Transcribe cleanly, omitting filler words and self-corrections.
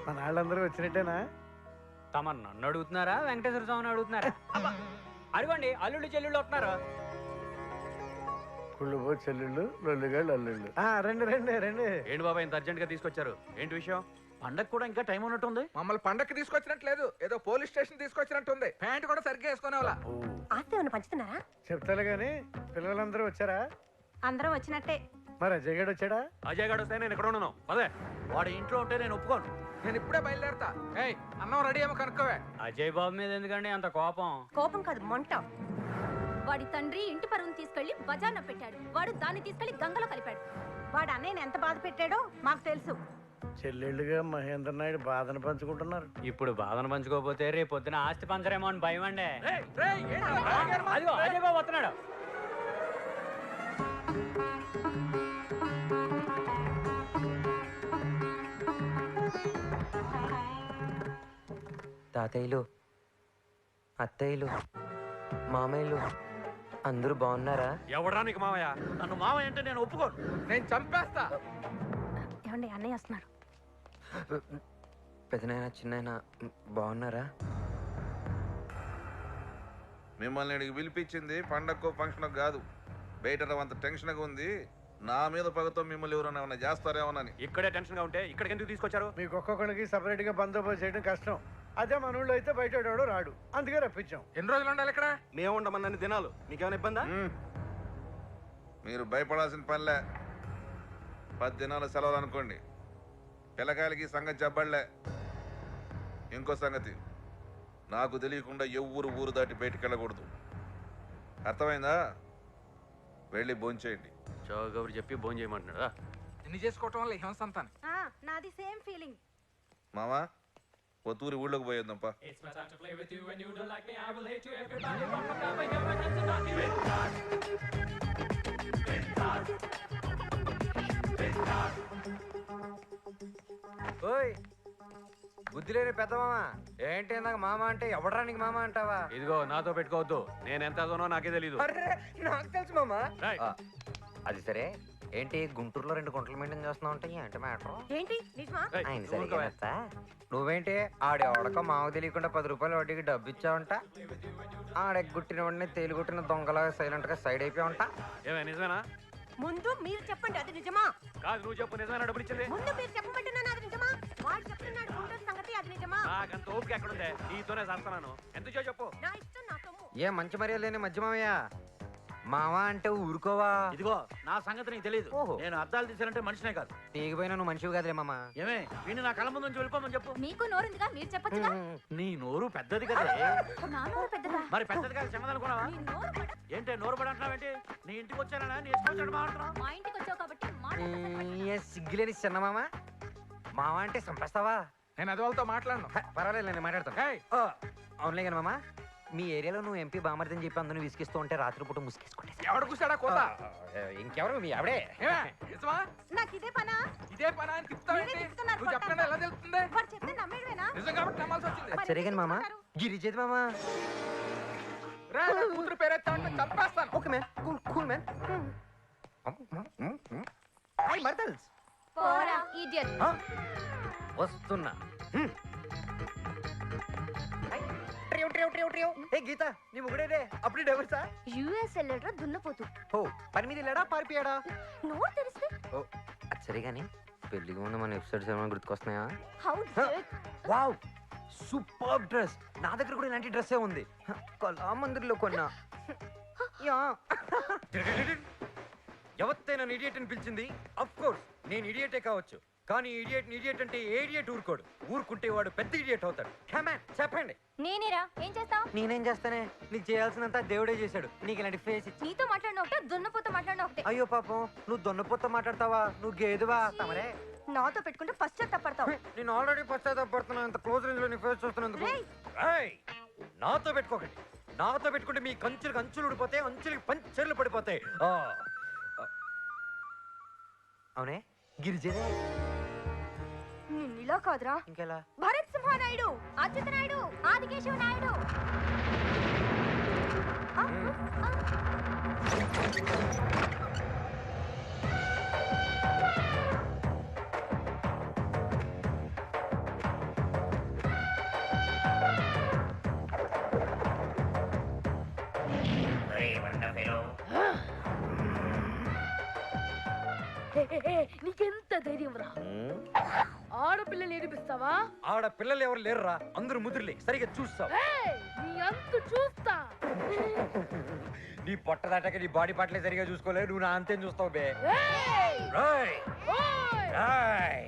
మన వాళ్ళందరూ వచ్చినట్టేనా? తమరు నన్ను అడుగుతున్నారా వెంకటేశ్వర స్వామిని అడుగుతున్నారా? అడగండి, అల్లుళ్ళు చెల్లుళ్ళు వస్తున్నారు. కుళ్ళుబో చెల్లుళ్ళు, లొల్లుగాళ్ళు అల్లుళ్ళు. రండి రండి రండి. ఏంటి బాబా ఇంత అర్జెంట్ గా తీసుకొచ్చారు? ఏంటి విషయం? పండగ కూడా ఇంకా టైం ఉన్నట్టుంది. మమ్మల్ని పండక్కి తీసుకొచ్చినట్లేదు, ఏదో పోలీస్ స్టేషన్ తీసుకొచ్చినట్టుంది. ప్యాంట్ కూడా సరిగ్గా వేసుకునే వాళ్ళ. ఆస్తి ఏమైనా పంచుతున్నారా? చెప్తాను గాని పిల్లలందరూ వచ్చారా? అందరం వచ్చినట్టే. మరి అజయ్ గడు వచ్చాడా? అజయ్ గారు వస్తే నేను ఎక్కడ ఉన్నాను అదే వాడి ఇంట్లో ఉంటే నేను ఒప్పుకోను. నేను ఇప్పుడే బయలుదేరతా. ఏయ్, అన్నం రెడీ ఏమో కనుక్కోవే. అజయ్ బాబు మీద ఎందుకండి అంత కోపం? కోపం కాదు, మంట. వాడి తండ్రి ఇంటి పరువును తీసుకెళ్లి బజార్న పెట్టాడు. వాడు దాన్ని తీసుకెళ్లి గంగలో కలిపాడు. వాడు అన్నయ్యని ఎంత బాధ పెట్టాడో మాకు తెలుసు. చెల్లెళ్ళుగా మహేంద్ర నాయుడు బాధను పంచుకుంటున్నారు. ఇప్పుడు బాధను పంచుకోకపోతే రేపు పొద్దున ఆస్తి పంచరేమో అని భయం అండి. అదిగో అజయ్ బాబు వస్తున్నాడు. తాతయ్యలు, అత్తయ్యలు, మామయ్యలు అందరూ బాగున్నారా? ఎవడా నీకు మావయ్య? నన్ను మావయ్య అంటే నేను ఒప్పుకోను. నేను చంపేస్తా. ఏమండి, అన్నయ్య వస్తున్నారు. పెదనాయన, చిన్నాయన బాగున్నారా? మిమ్మల్ని ఇక్కడికి పిలిపించింది పండగకో ఫంక్షన్ కాదు. బయట అంత టెన్షన్గా ఉంది. నా మీద పగతో మిమ్మల్ని ఎవరైనా ఏమైనా చేస్తారేమోనని. ఇక్కడే టెన్షన్ గా ఉంటే ఇక్కడికి ఎందుకు తీసుకొచ్చారు? మీకు ఒక్కొక్కరికి సపరేట్ గా బందోబస్తు చేయడం కష్టం. అదే మన ఊళ్ళో అయితే బయట రాడు, అందుకే రప్పించాం. ఎన్ని రోజులు ఉండాలి ఇక్కడ? మేము ఉండమన్నన్ని దినాలు. నీకేమైనా ఇబ్బందా? మీరు భయపడాల్సిన పనిలే. 10 దినాల సెలవులు అనుకోండి. పిల్లకాయలకి సంగతి చెప్పలే. ఇంకో సంగతి, నాకు తెలియకుండా ఎవ్వరు ఊరు దాటి బయటికి వెళ్ళకూడదు. అర్థమైందా? వెళ్ళి భోంచేయండి. చౌగౌరు చెప్పి భోజనం చేయమంటున్నాడా? ఎన్ని చేసుకోవటం వల్ల హింస అంతాను. నాది సేమ్ ఫీలింగ్. మామా, కొత్తూరి ఊళ్ళోకి పోయేద్దాంపా. ఓయ్, బుద్ధి లేని పెద్ద మామ ఏంటి నాకు మామ అంటే ఎవడరా నీకు మామ అంటావా? ఇదిగో నాతో పెట్టుకోవద్దు. నేను ఎంత అదోనో నాకే తెలీదు. అరే, నాకు తెలుసు మామ. రేయ్. అది సరే, ఏంటి గుంటూరులో 2 గుంటలు మెయింటైన్ చేస్తున్నావు అంటే ఏంటి మ్యాటర్? ఏంటి నిజమా? రేయ్, ఆయన నువ్వు సరిగ్గా ఊరుకోవే. నచ్చా? నువ్వేంటి ఆడెవడకో మాకు తెలియకుండా 10 రూపాయలు వడ్డీకి డబ్బు ఇచ్చావంట. ఆడెగ్గుట్టిన వాడిని తేలిగుట్టిన దొంగలాగా సైలెంట్ గా సైడ్ అయిపోయి ఉంటా. ఏమే నిజమేనా? ముందు మీరు చెప్పండి, అది నిజమా? కాదు, నువ్వు చెప్పు. నిజమేనా డబ్బులు ఇచ్చింది? ముందు మీరు చెప్పమంటున్నాను, అది నిజమా? వాడు చెప్తున్నాడు గుంటూరు సంగతి, అది నిజమా? నాకంత ఓపిక ఎక్కడుందే? నీతోనే చేస్తున్నాను. ఎంత చెప్పు. నా ఇష్టం, నా సొమ్ము. ఏ మంచి మర్యాద లేని మధ్య మామయ్య. మామ అంటే ఊరుకోవా? ఇదిగో నా సంగతి నీకు తెలియదు. ఓహో. నేను అద్దాలు తీసానంటే మనిషినే కాదు. తీగిపోయినా నువ్వు మనిషివి కాదులే మామ. ఏమే వీడిని నా కళ్ళ ముందు నుంచి వెళ్ళిపోమని చెప్పు. మీకు నోరుందిగా, మీరు చెప్పొచ్చుగా. నీ నోరు పెద్దది కదా. నా నోరు పెద్దదా? మరి పెద్దది కాదు, చిన్నదనుకున్నావా? నీ నోరు పడ. ఏంటే నోరు పడి అంటున్నావేంటి? నీ ఇంటికి వచ్చానా? నీ ఇష్టం వచ్చాడు మాట్లాడుతున్నావు. మా ఇంటికి వచ్చావు కాబట్టి మాట ఏ సిగ్గులేని చిన్న మామ. మామ అంటే చంపేస్తావా? నేను అది వాళ్ళతో మాట్లాడను. పర్వాలేదు, నేను మాట్లాడతాను. ఏయ్, అవునులే కానీ మామ, మీ ఏరియాలో నువ్వు ఎంపీ బామర్దని చెప్పి అందరిని విసిగిస్తూ ఉంటే రాత్రిపూట ముసుకేసుకుంటే ఎవడు కూర్చాడా కోత? ఇంకెవరు మీ ఆవిడే? ఏమే, నిజమా? నాకు ఇదే పనా? ఇదే పని అని తిప్పుతావేంటి? మీరే తిప్పుతున్నారు, నువ్వు చెప్పకుండా ఎలా తెలుస్తుంది? వాడు చెప్తే నమ్మేడువేనా? నిజం కాబట్టి నమ్మాల్సి వచ్చింది. అది సరే కానీ మామ, గిరిజేది మామ. రా, నా కూతురు పేరెత్తామంటే చంపేస్తాను. Okay man, cool man. Hi మర్దల్స్. పోరా ఇడియట్. వస్తున్నా. Trio trio trio trio. ఏ గీత, నీ ముగుడేదే అప్పుడు డెవర్సా? యుఎస్ వెళ్ళాడ్రా దున్నపోతు. ఓ, పని మీద వెళ్ళాడా పారిపోయాడా? నోరు తెరిస్తే ఓ, అది సరే కానీ పెళ్లికి ముందు మన ఎపిసోడ్స్ ఏమైనా గుర్తుకొస్తున్నాయా? How wow, super dress. నా దగ్గర కూడా ఇలాంటి డ్రెస్సే ఉంది. కళామందిర్లో కొన్నా. యా. ఎవరితే నన్ను ఇడియట్ అని పిలిచింది? అఫ్ కోర్స్ నేను ఇడియటే కావచ్చు, కానీ ఇడియట్ అంటే ఏ ఇడియట్ ఊరుకోడు. ఊరుకుంటే వాడు పెద్ద ఇడియట్ అవుతాడు. కమాన్ చెప్పండి. నేనేరా ఏం చేస్తావు? నేనేం చేస్తానే, నీకు చేయాల్సినంత దేవుడే చేశాడు. నీకు ఇలాంటి ఫేస్ ఇచ్చి. నీతో మాట్లాడిన ఒకటే, దున్నపోతో మాట్లాడిన ఒకటే. అయ్యో పాపం, నువ్వు దొన్నపోతో మాట్లాడతావా? నువ్వు గేదువా? తమరే నాతో పెట్టుకుంటే పశ్చాత్తాపడతావు. నేను ఆల్రెడీ పశ్చాత్తాపడుతున్నా. ఇంత క్లోజ్ రేంజ్ లో నీ ఫేస్ చూస్తున్నందుకు. ఏయ్, నాతో పెట్టుకోకండి. నాతో పెట్టుకుంటే మీ కంచులకు అంచులు ఊడిపోతాయి, అంచులకి పంచెర్లు పడిపోతాయి. అవునే గిరిజనే. నిన్నిలా కాదురా, ఇంకెలా? భరత్ సింహానాయుడు, అచ్యుత నాయుడు, ఆదికేశవ నాయుడు. నీకెంత ధైర్యం రా? ఆడపిల్లని ఏడిపిస్తావా? ఆడపిల్లలు ఎవరు లేరురా, అందరూ ముదురులే, సరిగా చూస్తావు. నీ అంత చూస్తా. నీ పొట్ట దాటాక నీ బాడీ పార్ట్లే సరిగా చూసుకోలేదు, నువ్వు నా అంతేం చూస్తావు బే. ఏయ్! రాయ్ ఓయ్! రాయ్